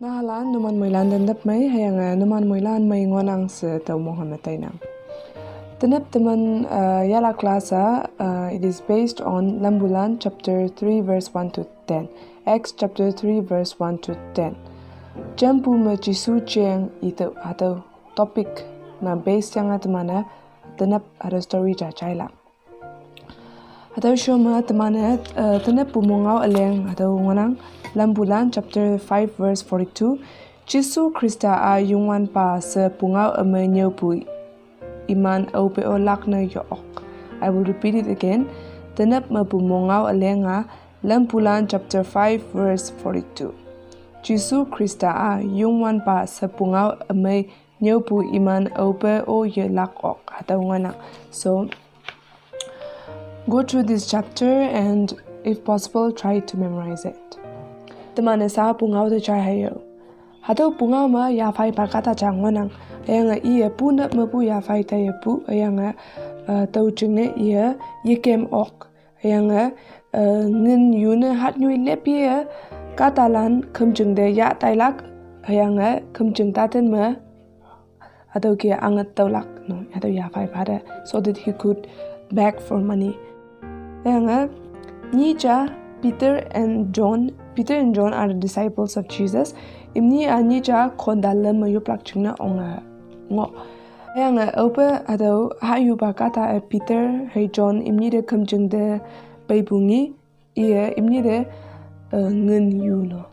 Nahalan numan moilan dandap mai hayanga numan moilan mai ngonang se tau Muhammad tainang. Tenap teman yala klasa it is based on Lambulan chapter 3 verse 1 to 10. Acts chapter 3 verse 1 to 10. Jampu ma jisu cheng itu atau topik na base yang atmana tenap ada story ja chaila. Atau show ma temana tenap pumungau aleng atau ngonang Lambulan chapter 5 verse 42. Jisu Krista a yungwan pa se pungau amenyo pu iman au pe o lakna yook. I will repeat it again. Tenap ma pumungau alenga Lambulan chapter 5 verse 42. Jisu Krista a yungwan pa se pungau amenyo pu iman au pe o ye lakok atau ngonang. So go through this chapter and if possible try to memorize it. Temana sa pungau de chai hayo. Hatau pungau ma ya fai pakata changwanang. Ayanga iya punap ma pu ya fai ta ya pu. Ayanga tau chingne iya kem ok. Ayanga ngin yuna hat nyui lep iya katalan kem chung de ya tailak. Ayanga kem chung taten ma atau kia angat taulak no atau ya fai pada so that he could beg for money. Ayanga Nija Peter and John are the disciples of Jesus. Imni anija kondalam mayuplak chungna onga ngo. Ayanga opa atau hayu bakata Peter hey John imni de kamjung de baibungi iya imni de ngun yu no.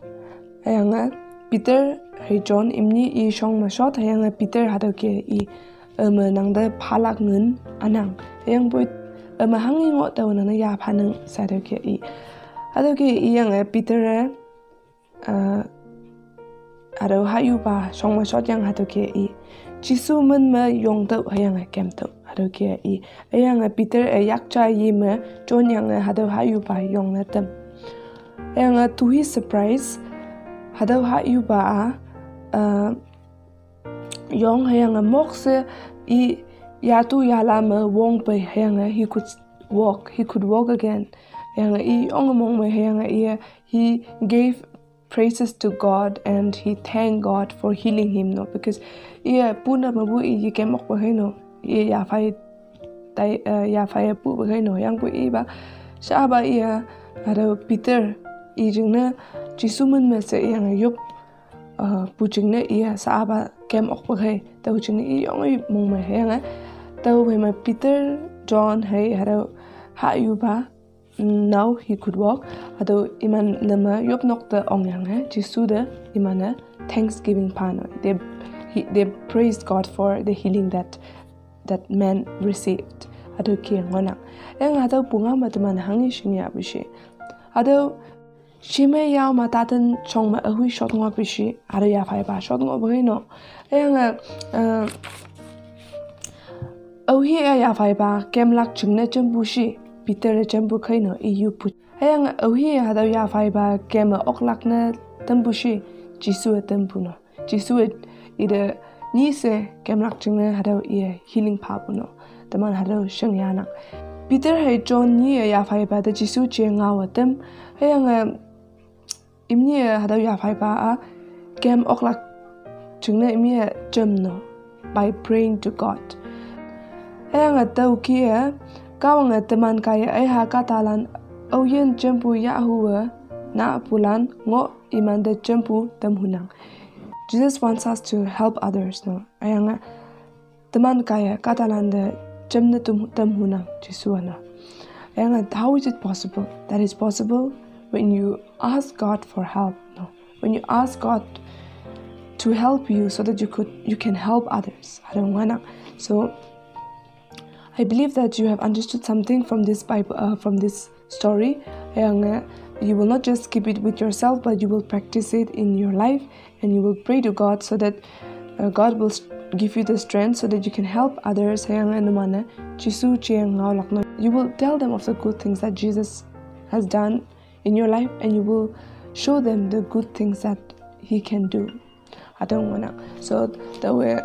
Ayanga Peter hey John imni I shong mashot ayanga Peter hatau ke I nang de palak ngun anang. Ayang boy hangi ngo tau nana ya panang sa ke I. Atau ke iyang Peter atau hayu ba shong ma shot yang atau ke I Jisu men ma yong tau hayang kem tau atau ke I ayang Peter yak cha yi ma John yang atau hayu ba yong na tem ayang to his surprise atau hayu ba yong hayang mok se I ya tu ya la ma wong pe hayang he could walk again. He gave praises to God and he thanked God for healing him no because puna mabu I kemok bahino ya fai pu bahino yang pu ba saba ada Peter jingna jisumun mese yang yup pucingna saba kemok bahai tau jingna yong mong mai yang tau ma Peter John hey ada hayuba now he could walk atau iman lama yop nokta ongyang Jisu de imana thanksgiving pano they praised God for the healing that man received atau ki ngonang yang atau bunga mataman hangi shinya bishi atau shime yao matatan chong ma ahui shot ngo bishi atau ya fai ba shot ngo bhino yang ahui ya fai ba kemlak chungne chambushi Peter jambu kaino iyu put ayang awi hadaw ya fai ba kema oklak na tambushi Jisu tampuno Jisu ida nise kemlak chingna hadaw ia healing papuno taman hadaw shangyana Peter hay John ni ya fai ba da Jisu che ngawa tam ayang imni hadaw ya fai ba kem oklak chingna imni jamno by praying to God ayang taw kia Kawang teman kaya katalan yen jempu Yahuwa na pulan ngo iman de jempu temhunang. Jesus wants us to help others no. Ayang teman kaya katalan de jemne temhunang Jesuana. Ayang how is it possible? That is possible when you ask God for help no. When you ask God to help you so that you can help others. So I believe that you have understood something from this Bible, from this story. You will not just keep it with yourself, but you will practice it in your life, and you will pray to God so that God will give you the strength so that you can help others. You will tell them of the good things that Jesus has done in your life, and you will show them the good things that He can do. So that way.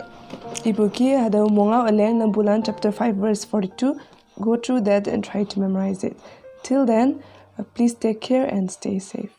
Ibuki hadaw mongao aleng Lambulan chapter 5 verse 42. Go through that and try to memorize it. Till then, please take care and stay safe.